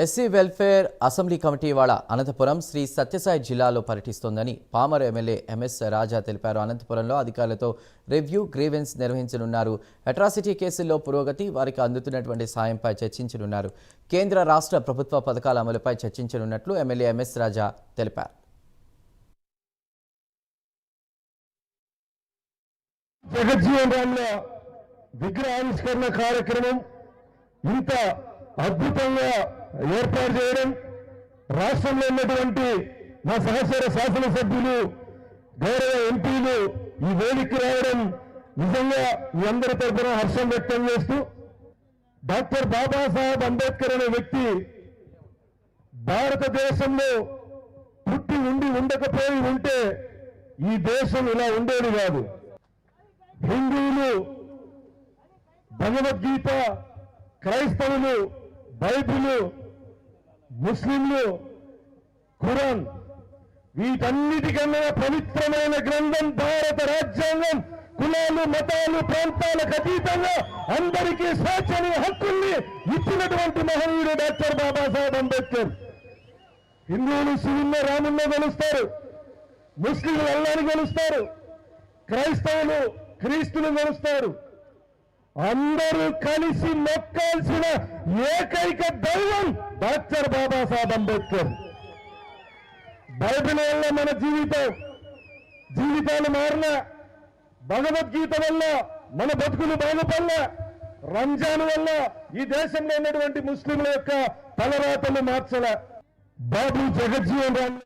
SC welfare assembly committee వాళ్ళ అనంతపురం శ్రీ సత్యసాయి జిల్లాలో పర్యటిస్తోందని palmar MLA MS రాజా తెలిపారు. అనంతపురంలో అధికారులతో రివ్యూ గ్రీవెన్స్ నిర్వహించనున్నారు. అట్రాసిటీ కేసుల్లో పురోగతి, వారికి అందుతున్నటువంటి సాయంపై చర్చించనున్నారు. కేంద్ర రాష్ట్ర ప్రభుత్వ పథకాల అమలుపై చర్చించనున్నట్లు ఎమ్మెల్యే ఎంఎస్ రాజా తెలిపారు. విగ్రహావిష్కరణ కార్యక్రమం ఇంత అద్భుతంగా ఏర్పాటు చేయడం, రాష్ట్రంలో ఉన్నటువంటి మా సహచర శాసనసభ్యులు, గౌరవ ఎంపీలు ఈ వేదిక రావడం నిజంగా మీ అందరి తరఫున హర్షం వ్యక్తం చేస్తూ, డాక్టర్ బాబాసాహెబ్ అంబేద్కర్ అనే వ్యక్తి భారతదేశంలో పుట్టి ఉండకపోయి ఉంటే ఈ దేశం ఇలా ఉండేది కాదు. హిందువులు భగవద్గీత, క్రైస్తవులు బైబిలు, ముస్లింలు ఖురాన్, వీటన్నిటికన్నా పవిత్రమైన గ్రంథం భారత రాజ్యాంగం. కులాలు, మతాలు, ప్రాంతాలకు అతీతంగా అందరికీ స్వేచ్ఛని, హక్కుల్ని ఇచ్చినటువంటి మహనీయుడు డాక్టర్ బాబాసాహెబ్ అంబేద్కర్. హిందువులు శివుల్లో రాముల్లో గెలుస్తారు, ముస్లింలు అల్లాని గెలుస్తారు, క్రైస్తవులు క్రీస్తులు గెలుస్తారు. అందరూ కలిసి మొక్కాల్సిన ఏకైక దైవం డాక్టర్ బాబాసాహెబ్ అంబేద్కర్. బైబిల్ వల్ల మన జీవితాలు మారిన, భగవద్గీత వల్ల మన బతుకులు బాగుపడిన, రంజాన్ వల్ల ఈ దేశంలో ఉన్నటువంటి ముస్లింల యొక్క తలరాతలు మార్చల. బాబు జగజ్జీవన్ రామ్